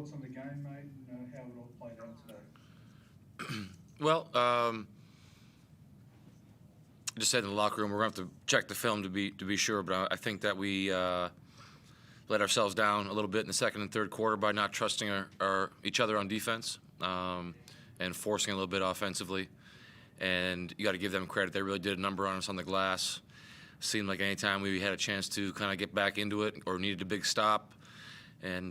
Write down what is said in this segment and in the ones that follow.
thoughts on the game, mate, and how it all played out today? Well, just said in the locker room, we're going to have to check the film to be sure, but I think that we let ourselves down a little bit in the second and third quarter by not trusting each other on defense and forcing a little bit offensively. And you got to give them credit. They really did a number on us on the glass. Seemed like any time we had a chance to kind of get back into it or needed a big stop and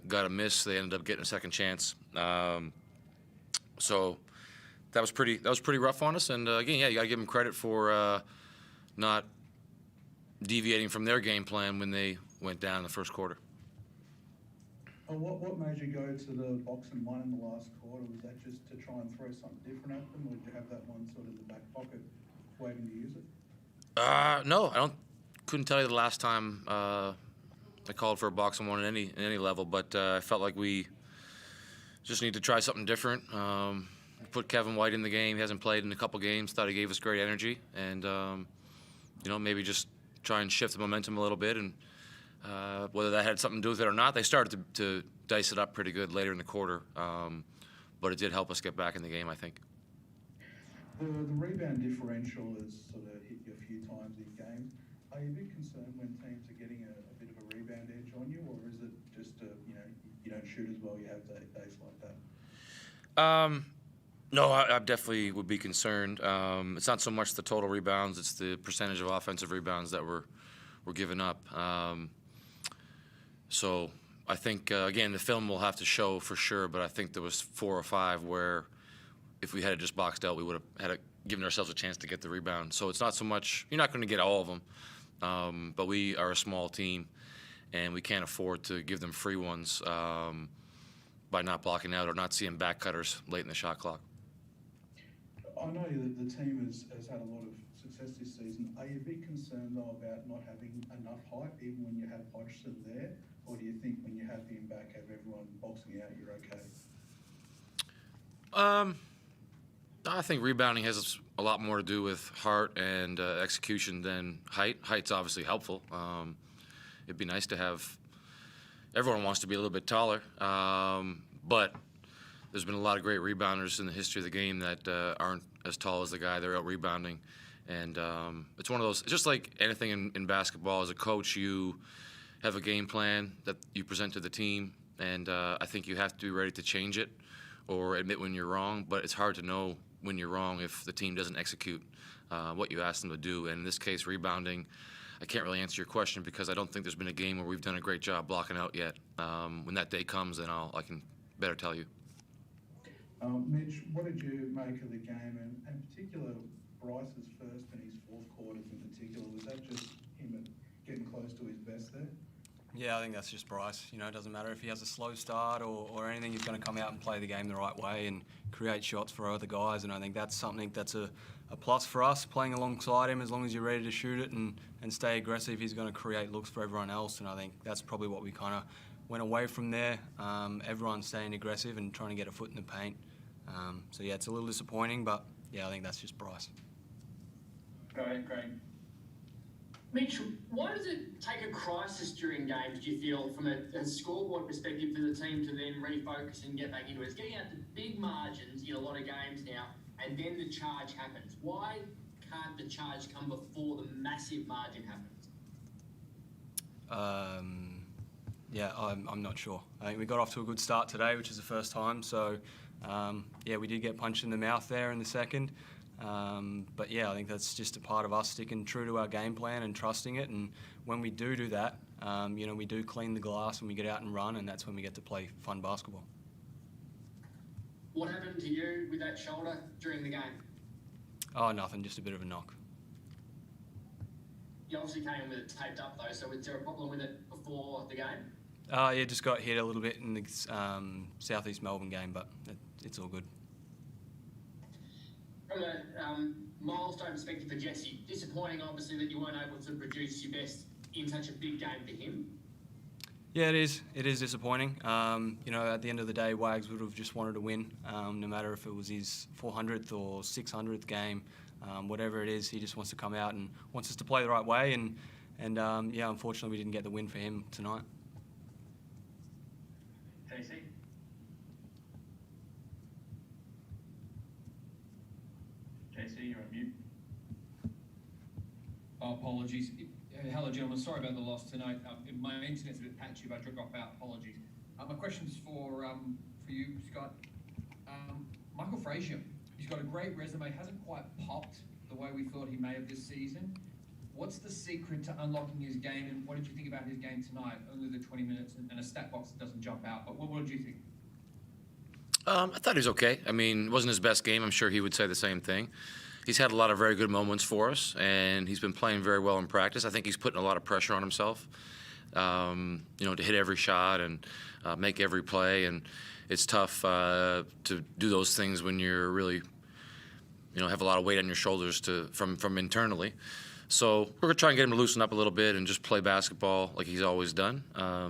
got a miss, they ended up getting a second chance. So that was pretty rough on us. And again, yeah, you got to give them credit for not deviating from their game plan when they went down in the first quarter. What made you go to the box and one in the last quarter? Was that just to try and throw something different at them, or did you have that one sort of in the back pocket waiting to use it? No, couldn't tell you the last time I called for a box and one at any level, but I felt like we just need to try something different. Put Kevin White in the game. He hasn't played in a couple games. Thought he gave us great energy, and maybe just try and shift the momentum a little bit. And whether that had something to do with it or not, they started to dice it up pretty good later in the quarter, but it did help us get back in the game, I think. The rebound differential has sort of hit you a few times in games. Are you a bit concerned when teams are getting a bit of a rebound edge on you, or is it just you don't shoot as well, you have days like that? No, I definitely would be concerned. It's not so much the total rebounds; it's the percentage of offensive rebounds that we're giving up. So I think again the film will have to show for sure, but I think there was 4 or 5 where if we had just boxed out, we would have given ourselves a chance to get the rebound. So it's not so much, you're not going to get all of them, but we are a small team, and we can't afford to give them free ones by not blocking out or not seeing back cutters late in the shot clock. I know that the team has had a lot of success this season. Are you a bit concerned, though, about not having enough height, even when you have Hodgson there? Or do you think when you have him back, have everyone boxing out, you're okay? I think rebounding has a lot more to do with heart and execution than height. Height's obviously helpful. It'd be nice to have – everyone wants to be a little bit taller, but there's been a lot of great rebounders in the history of the game that aren't as tall as the guy they're out-rebounding. And it's one of those – it's just like anything in basketball. As a coach, you have a game plan that you present to the team, and I think you have to be ready to change it or admit when you're wrong, but it's hard to know when you're wrong if the team doesn't execute what you ask them to do. And in this case, rebounding, I can't really answer your question because I don't think there's been a game where we've done a great job blocking out yet. When that day comes, then I can better tell you. Mitch, what did you make of the game, and in particular Bryce's first and his fourth quarters in particular? Was that just him getting close to his best there? Yeah, I think that's just Bryce. It doesn't matter if he has a slow start or anything, he's going to come out and play the game the right way and create shots for other guys, and I think that's something that's a plus for us, playing alongside him. As long as you're ready to shoot it and stay aggressive, he's going to create looks for everyone else, and I think that's probably what we kind of went away from there. Everyone staying aggressive and trying to get a foot in the paint. So yeah, it's a little disappointing, but yeah, I think that's just Bryce. Great. Mitch, why does it take a crisis during games, do you feel, from a scoreboard perspective for the team to then refocus and get back into it? It's getting out to big margins in a lot of games now, and then the charge happens. Why can't the charge come before the massive margin happens? Yeah, I'm not sure. I think we got off to a good start today, which is the first time. So, yeah, we did get punched in the mouth there in the second. But yeah, I think that's just a part of us sticking true to our game plan and trusting it. And when we do that, we do clean the glass and we get out and run, and that's when we get to play fun basketball. What happened to you with that shoulder during the game? Oh, nothing, just a bit of a knock. You obviously came in with it taped up though, so was there a problem with it before the game? Yeah, just got hit a little bit in the Southeast Melbourne game, but it's all good. From a milestone perspective for Jesse, disappointing obviously that you weren't able to produce your best in such a big game for him. Yeah, it is. It is disappointing. At the end of the day, Wags would have just wanted to win, no matter if it was his 400th or 600th game, whatever it is. He just wants to come out and wants us to play the right way. And yeah, unfortunately, we didn't get the win for him tonight. How JC. JC, you're on mute. Oh, apologies. Hello, gentlemen. Sorry about the loss tonight. My internet's a bit patchy. If I drop out, apologies. My question's for you, Scott. Michael Frazier. He's got a great resume. Hasn't quite popped the way we thought he may have this season. What's the secret to unlocking his game, and what did you think about his game tonight? Only the 20 minutes and a stat box that doesn't jump out. But what did you think? I thought he was okay. I mean, it wasn't his best game. I'm sure he would say the same thing. He's had a lot of very good moments for us, and he's been playing very well in practice. I think he's putting a lot of pressure on himself, to hit every shot and make every play. And it's tough to do those things when you're really, have a lot of weight on your shoulders from internally. So we're going to try and get him to loosen up a little bit and just play basketball like he's always done.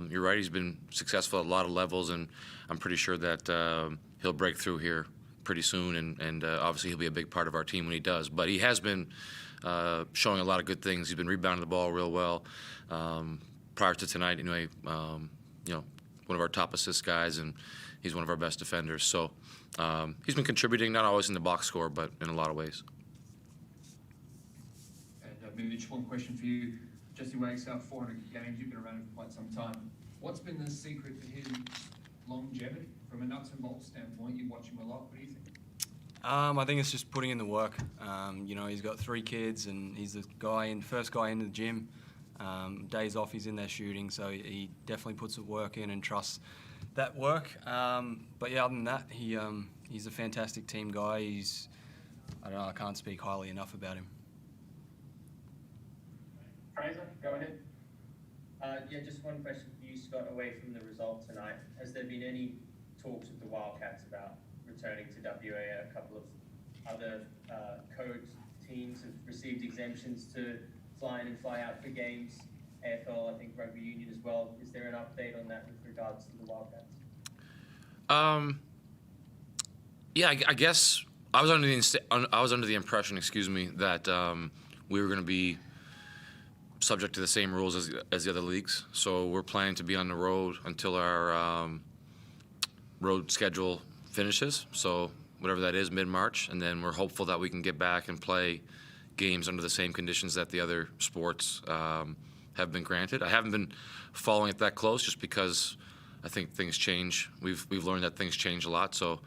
You're right, he's been successful at a lot of levels, and I'm pretty sure that he'll break through here pretty soon, and obviously he'll be a big part of our team when he does. But he has been showing a lot of good things. He's been rebounding the ball real well. Prior to tonight, one of our top assist guys, and he's one of our best defenders. So he's been contributing, not always in the box score, but in a lot of ways. And Mitch, one question for you. Jesse Wake's out 400 games. You've been around for quite some time. What's been the secret to his longevity? From a nuts and bolts standpoint, you watch him a lot. What do you think? I think it's just putting in the work. He's got 3 kids, and he's the first guy into the gym. Days off, he's in there shooting, so he definitely puts the work in and trusts that work. But yeah, other than that, he's a fantastic team guy. I can't speak highly enough about him. Fraser, go ahead. Just one question for you, Scott, away from the result tonight. Has there been any talks with the Wildcats about returning to WA? A couple of other code teams have received exemptions to fly in and fly out for games. AFL, I think rugby union as well. Is there an update on that with regards to the Wildcats? I guess I was under the impression, that we were going to be subject to the same rules as the other leagues. So we're planning to be on the road until our road schedule finishes. So whatever that is, mid-March, and then we're hopeful that we can get back and play games under the same conditions that the other sports have been granted. I haven't been following it that close, just because I think things change. We've learned that things change a lot. So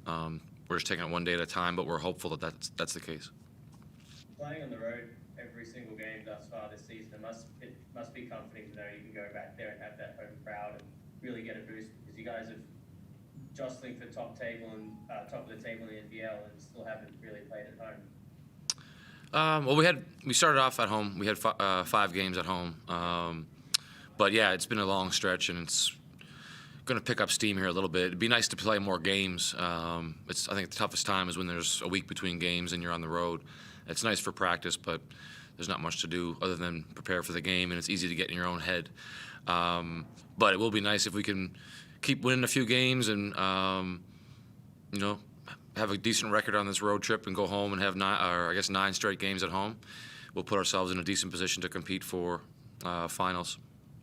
we're just taking it one day at a time, but we're hopeful that that's the case. Playing on the road every single game thus far this season, it must be comforting to know you can go back there and have that home crowd and really get a boost, because you guys have jostling for top of the table in the NBL and still haven't really played at home. We started off at home. We had 5 games at home, but yeah, it's been a long stretch, and it's going to pick up steam here a little bit. It'd be nice to play more games. I think the toughest time is when there's a week between games and you're on the road. It's nice for practice, but there's not much to do other than prepare for the game, and it's easy to get in your own head. But it will be nice if we can keep winning a few games and have a decent record on this road trip and go home and have 9 straight games at home. We'll put ourselves in a decent position to compete for finals.